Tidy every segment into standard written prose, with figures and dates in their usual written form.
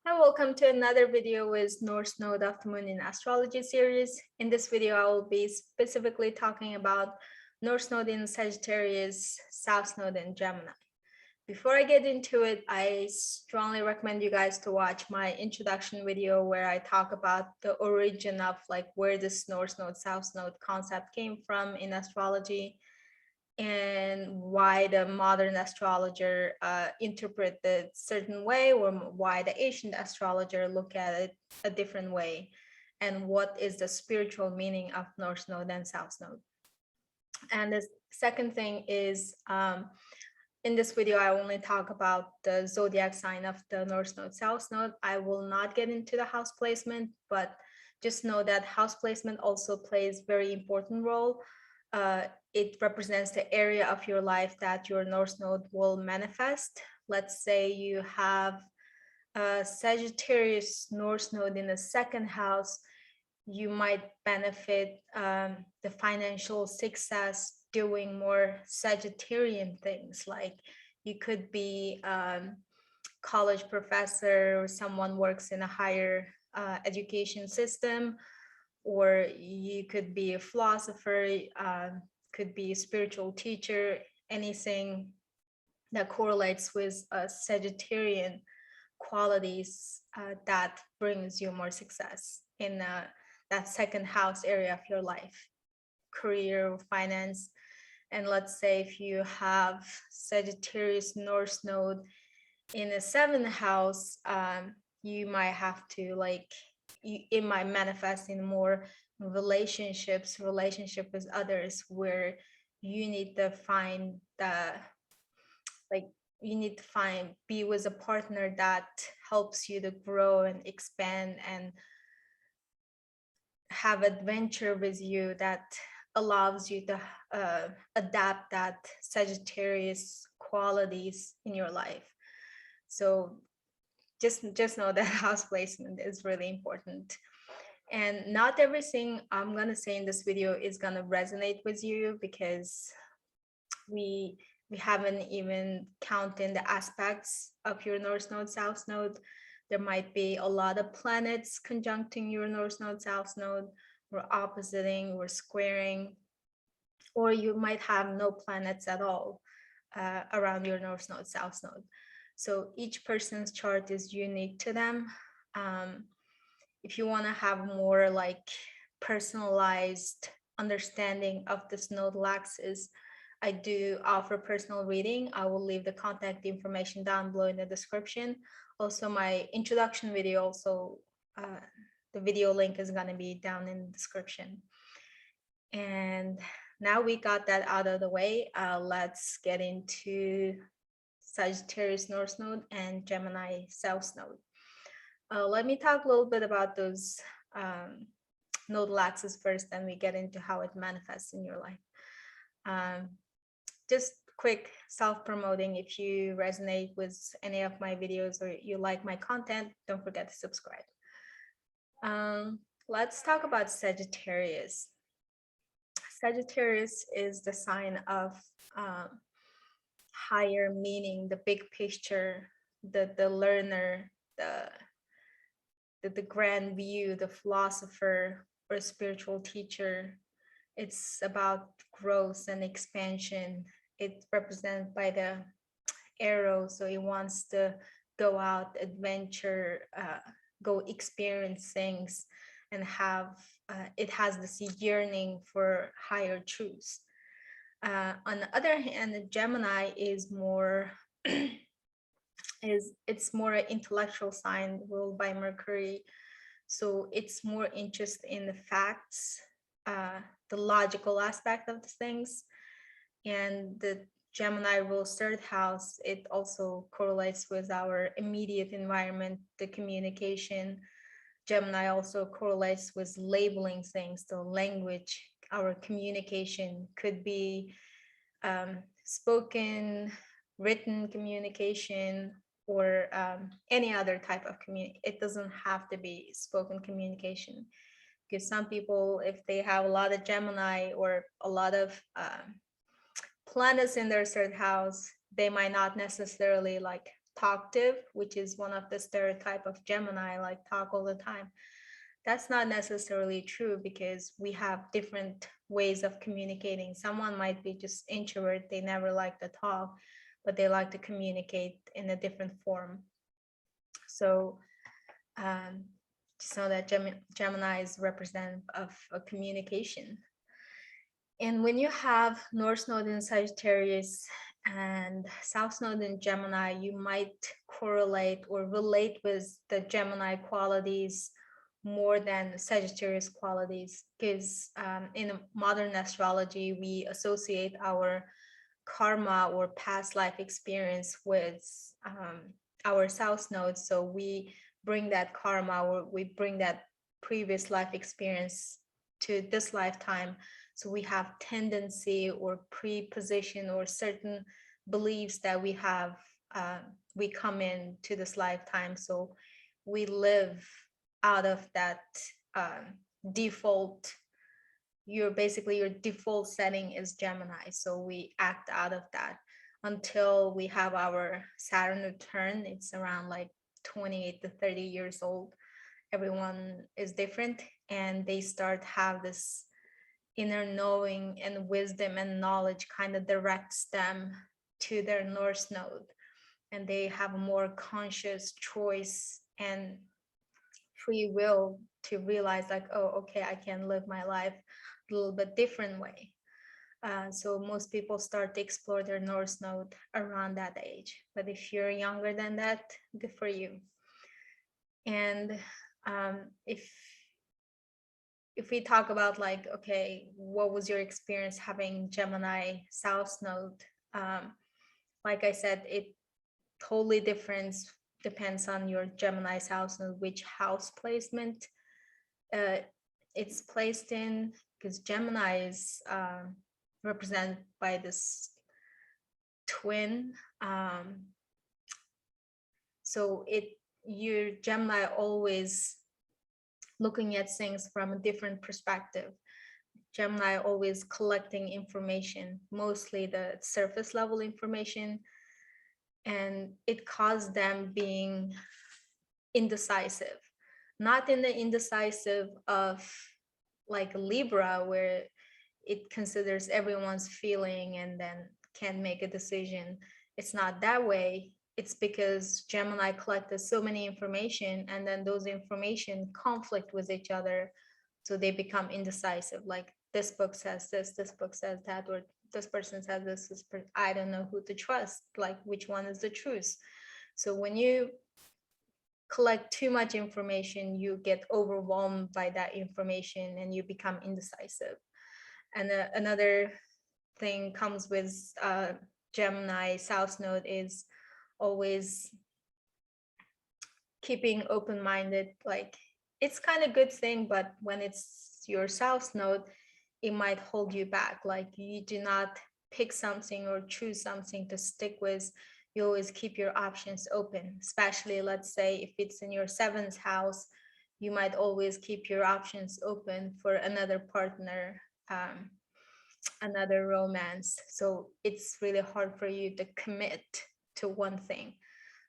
Hi, welcome to another video with North Node of the Moon in Astrology series. In this video, I will be specifically talking about North Node in Sagittarius, South Node in Gemini. Before I get into it, I strongly recommend you guys to watch my introduction video where I talk about the origin of where this North Node, South Node concept came from in astrology, and why the modern astrologer interpret it certain way, or why the ancient astrologer look at it a different way, and what is the spiritual meaning of North Node and South Node. And the second thing is, in this video, I only talk about the zodiac sign of the North Node, South Node. I will not get into the house placement, but just know that house placement also plays very important role. It represents the area of your life that your North Node will manifest. Let's say you have a Sagittarius North Node in the second house, you might benefit the financial success doing more Sagittarian things. Like you could be college professor, or someone works in a higher education system, or you could be a philosopher, could be a spiritual teacher, anything that correlates with Sagittarian qualities that brings you more success in that second house area of your life, career, finance. And let's say if you have Sagittarius North Node in the seventh house, you might have to it might manifest in more relationship with others, where you need to find be with a partner that helps you to grow and expand and have adventure with you, that allows you to adapt that Sagittarius qualities in your life. So just know that house placement is really important. And not everything I'm gonna say in this video is gonna resonate with you, because we haven't even counted the aspects of your North Node, South Node. There might be a lot of planets conjuncting your North Node, South Node, or oppositing or squaring, or you might have no planets at all around your North Node, South Node. So each person's chart is unique to them. If you want to have more personalized understanding of this nodal axis, I do offer personal reading. I will leave the contact information down below in the description. Also, my introduction video, also the video link is going to be down in the description. And now we got that out of the way, let's get into Sagittarius North Node and Gemini South Node. Let me talk a little bit about those nodal axes first, then we get into how it manifests in your life. Just quick self-promoting: if you resonate with any of my videos or you like my content, don't forget to subscribe. Let's talk about Sagittarius. Sagittarius is the sign of higher meaning, the big picture, the learner, the grand view, the philosopher or spiritual teacher. It's about growth and expansion. It's represented by the arrow, so it wants to go out, adventure, go experience things, and have it has this yearning for higher truths. On the other hand, the Gemini is more it's more an intellectual sign ruled by Mercury, so it's more interest in the facts, the logical aspect of the things. And the Gemini rules third house. It also correlates with our immediate environment, the communication. Gemini also correlates with labeling things, the language. Our communication could be spoken, written communication, or any other type of communication. It doesn't have to be spoken communication, because some people, if they have a lot of Gemini or a lot of planets in their third house, they might not necessarily talkative, which is one of the stereotype of Gemini, like talk all the time. That's not necessarily true because we have different ways of communicating. Someone might be just introvert, they never like to talk, but they like to communicate in a different form. So just know that Gemini is representative of a communication. And when you have North Node in Sagittarius and South Node in Gemini, you might correlate or relate with the Gemini qualities more than Sagittarius qualities, because in modern astrology, we associate our karma or past life experience with our South Node. So we bring that karma, or we bring that previous life experience to this lifetime. So we have tendency or preposition or certain beliefs that we have, we come into this lifetime. So we live out of that default. Your default setting is Gemini. So we act out of that until we have our Saturn return. It's around like 28 to 30 years old. Everyone is different, and they start have this inner knowing and wisdom and knowledge kind of directs them to their North Node, and they have a more conscious choice and free will to realize like, oh, okay, I can live my life a little bit different way. So most people start to explore their North Node around that age. But if you're younger than that, good for you. And if we talk about like, okay, what was your experience having Gemini South Node? Like I said, it totally depends on your Gemini South Node, which house placement it's placed in, because Gemini is represented by this twin. So your Gemini always looking at things from a different perspective. Gemini always collecting information, mostly the surface level information, and it caused them being indecisive. Not in the indecisive of like Libra, where it considers everyone's feeling and then can make a decision. It's not that way. It's because Gemini collected so many information, and then those information conflict with each other. So they become indecisive. Like this book says this book says that, or this person says this, I don't know who to trust, like which one is the truth. So when you collect too much information, you get overwhelmed by that information and you become indecisive. And another thing comes with Gemini South Node is always keeping open-minded. Like it's kind of good thing, but when it's your South Node, it might hold you back. Like you do not pick something or choose something to stick with. You always keep your options open, especially let's say if it's in your 7th house, you might always keep your options open for another partner, another romance. So it's really hard for you to commit to one thing.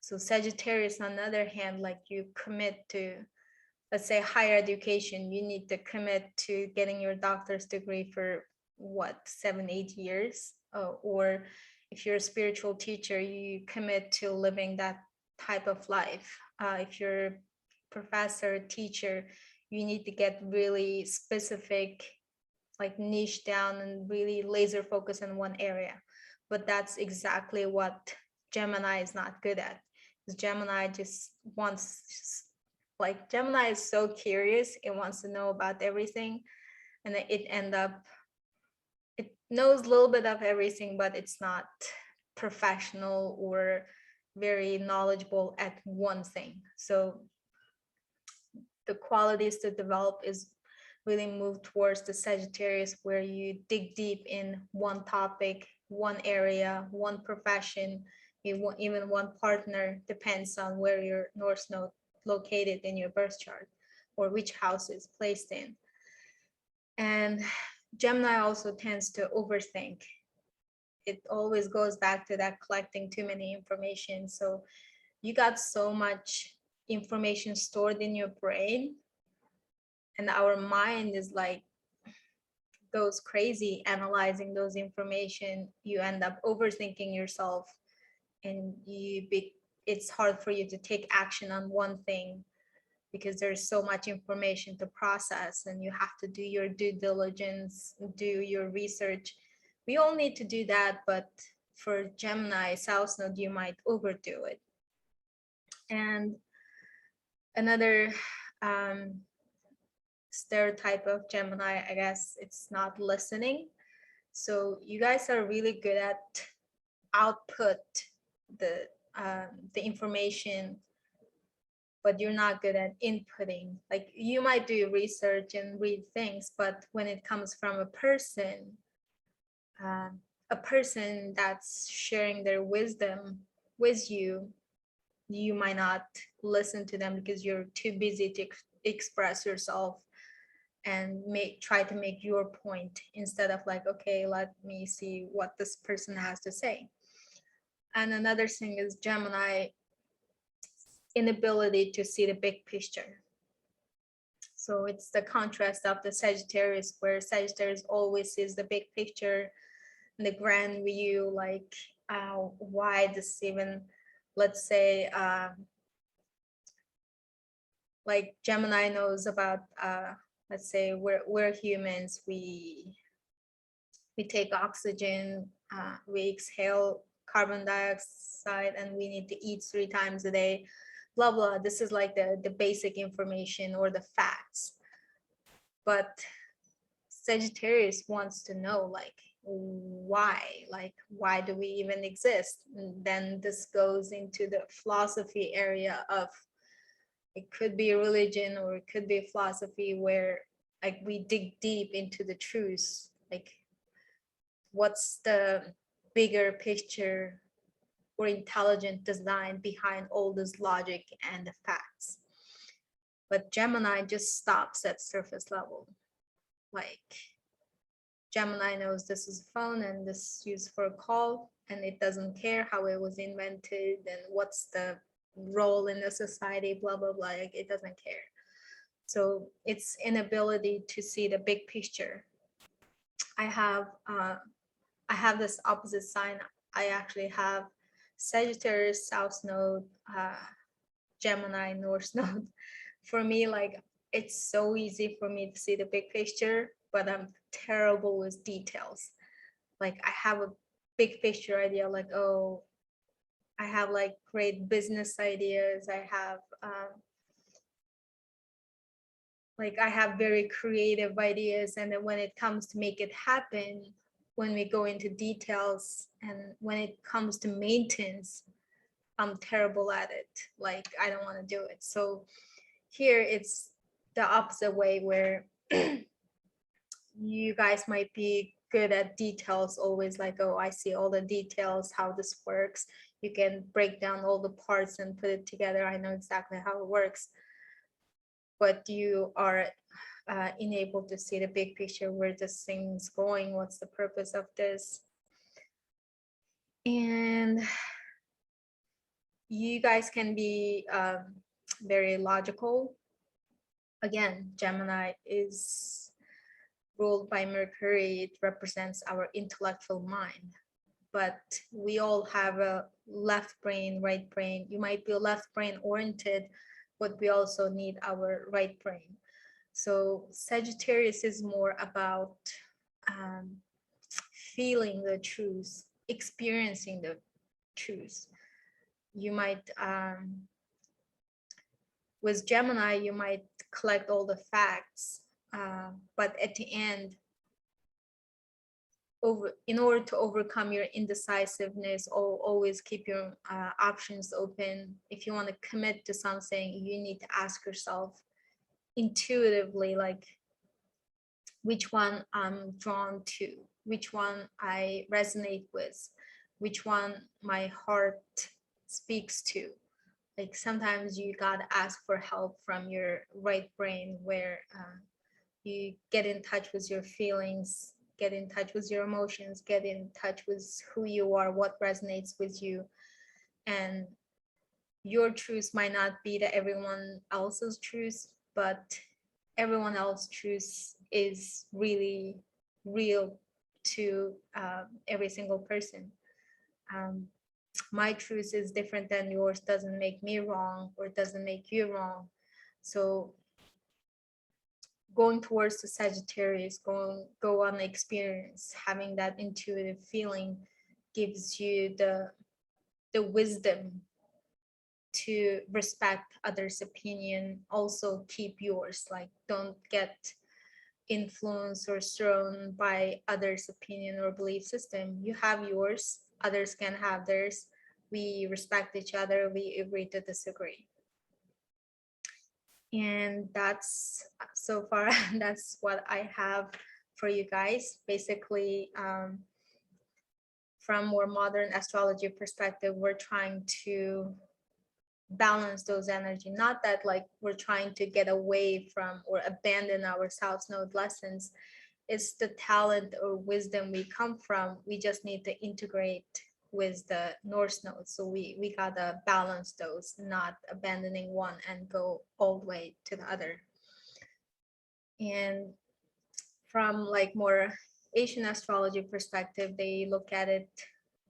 So Sagittarius, on the other hand, like you commit to, let's say, higher education, you need to commit to getting your doctor's degree for what, 7-8 years, or if you're a spiritual teacher, you commit to living that type of life. If you're a professor, teacher, you need to get really specific, like niche down and really laser focus in one area. But that's exactly what Gemini is not good at. Gemini just wants, like Gemini is so curious, it wants to know about everything, and it knows a little bit of everything, but it's not professional or very knowledgeable at one thing. So the qualities to develop is really move towards the Sagittarius, where you dig deep in one topic, one area, one profession, even one partner, depends on where your North Node located in your birth chart or which house is placed in. And Gemini also tends to overthink. It always goes back to that collecting too many information. So you got so much information stored in your brain, and our mind is like goes crazy analyzing those information. You end up overthinking yourself, and it's hard for you to take action on one thing because there's so much information to process, and you have to do your due diligence, do your research. We all need to do that, but for Gemini South Node, you might overdo it. And another stereotype of Gemini, I guess, it's not listening. So you guys are really good at output the information, but you're not good at inputting. Like, you might do research and read things, but when it comes from a person that's sharing their wisdom with you, you might not listen to them because you're too busy to express yourself and try to make your point, instead of like, okay, let me see what this person has to say. And another thing is Gemini inability to see the big picture. So it's the contrast of the Sagittarius, where Sagittarius always sees the big picture, the grand view, like why this even, let's say, like Gemini knows about, let's say we're humans, we take oxygen, we exhale carbon dioxide, and we need to eat 3 times a day, blah blah. This is like the basic information or the facts. But Sagittarius wants to know, like, why do we even exist? And then this goes into the philosophy area of, it could be a religion or it could be a philosophy where like we dig deep into the truths, like what's the bigger picture or intelligent design behind all this logic and the facts. But Gemini just stops at surface level. Like, Gemini knows this is a phone and this is used for a call, and it doesn't care how it was invented and what's the role in the society, blah blah blah. Like, it doesn't care. So its inability to see the big picture. I have this opposite sign. I actually have Sagittarius South Node, Gemini North Node. For me, like, it's so easy for me to see the big picture, but I'm terrible with details. Like, I have a big picture idea, like, oh, I have like great business ideas. I have very creative ideas, and then when it comes to make it happen, when we go into details and when it comes to maintenance, I'm terrible at it. Like, I don't want to do it. So here it's the opposite way, where you guys might be good at details, always like, oh, I see all the details, how this works. You can break down all the parts and put it together. I know exactly how it works. But you are unable to see the big picture, where this thing's going, what's the purpose of this. And you guys can be very logical. Again, Gemini is ruled by Mercury. It represents our intellectual mind. But we all have a left brain, right brain. You might be left brain oriented, but we also need our right brain. So Sagittarius is more about feeling the truth, experiencing the truth. You might, with Gemini, you might collect all the facts, but at the end, in order to overcome your indecisiveness, or always keep your options open, if you want to commit to something, you need to ask yourself intuitively, like, which one I'm drawn to, which one I resonate with, which one my heart speaks to. Like, sometimes you gotta ask for help from your right brain, where you get in touch with your feelings, get in touch with your emotions, get in touch with who you are, what resonates with you, and your truth might not be that everyone else's truth, but everyone else's truth is really real to every single person. Um, my truth is different than yours, doesn't make me wrong or doesn't make you wrong. So going towards the Sagittarius, go on the experience, having that intuitive feeling gives you the wisdom to respect others' opinion, also keep yours. Like, don't get influenced or thrown by others' opinion or belief system. You have yours, others can have theirs. We respect each other, we agree to disagree. And that's so far that's what I have for you guys. Basically, from more modern astrology perspective, we're trying to balance those energy. Not that like we're trying to get away from or abandon our South Node lessons. It's the talent or wisdom we come from. We just need to integrate with the North Node. So we gotta balance those, not abandoning one and go all the way to the other. And from like more Asian astrology perspective, they look at it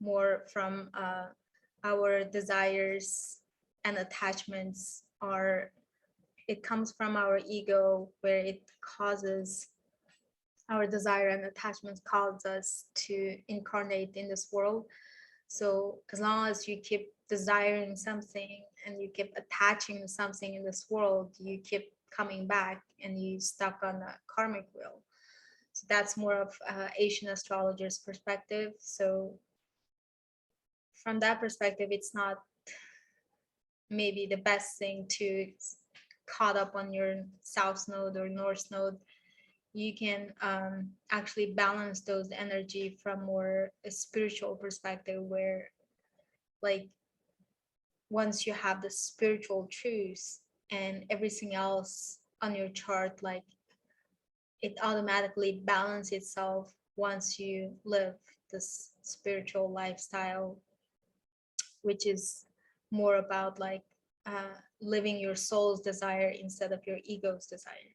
more from our desires and attachments are, it comes from our ego, where it causes our desire and attachments cause us to incarnate in this world. So as long as you keep desiring something and you keep attaching to something in this world, you keep coming back and you stuck on the karmic wheel. So that's more of Asian astrologers' perspective. So from that perspective, it's not maybe the best thing to caught up on your South Node or North Node. You can actually balance those energy from more a spiritual perspective, where like once you have the spiritual truth and everything else on your chart, like it automatically balances itself once you live this spiritual lifestyle, which is more about like living your soul's desire instead of your ego's desire.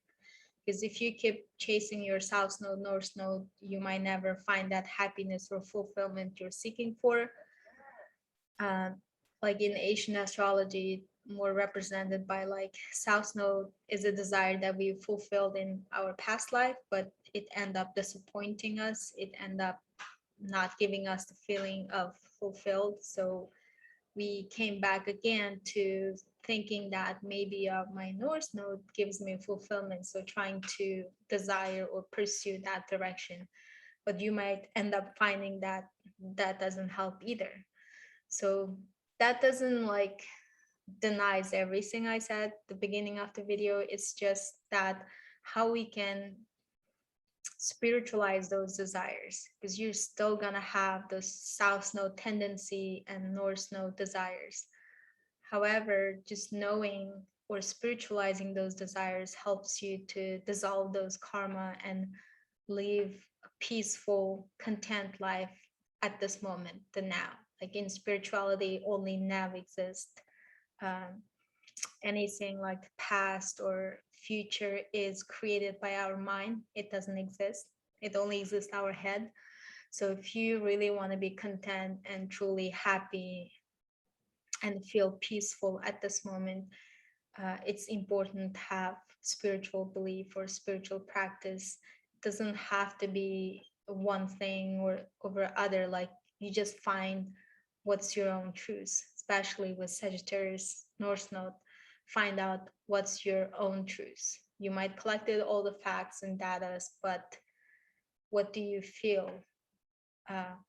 Because if you keep chasing your South Node, North Node, you might never find that happiness or fulfillment you're seeking for. Like in Asian astrology, more represented by like South Node is a desire that we fulfilled in our past life, but it end up disappointing us. It end up not giving us the feeling of fulfilled. So we came back again to thinking that maybe my North Node gives me fulfillment. So trying to desire or pursue that direction. But you might end up finding that that doesn't help either. So that doesn't like denies everything I said at the beginning of the video. It's just that how we can spiritualize those desires, because you're still gonna have the South Node tendency and North Node desires. However, just knowing or spiritualizing those desires helps you to dissolve those karma and live a peaceful, content life at this moment, the now. Like in spirituality, only now exists. Um, Anything like the past or future is created by our mind. It doesn't exist. It only exists our head. So if you really want to be content and truly happy and feel peaceful at this moment, it's important to have spiritual belief or spiritual practice. It doesn't have to be one thing or over other. Like you just find what's your own truth, especially with Sagittarius North Node. Find out what's your own truth. You might collected all the facts and data, but what do you feel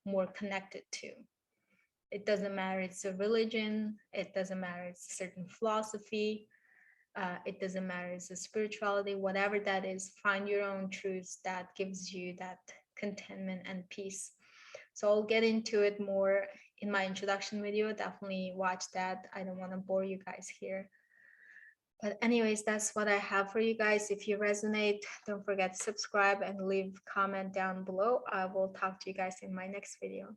more connected to? It doesn't matter it's a religion, it doesn't matter it's a certain philosophy, it doesn't matter it's a spirituality, whatever that is, find your own truths that gives you that contentment and peace. So I'll get into it more in my introduction video. Definitely watch that. I don't want to bore you guys here. But anyways, that's what I have for you guys. If you resonate, don't forget to subscribe and leave comment down below. I will talk to you guys in my next video.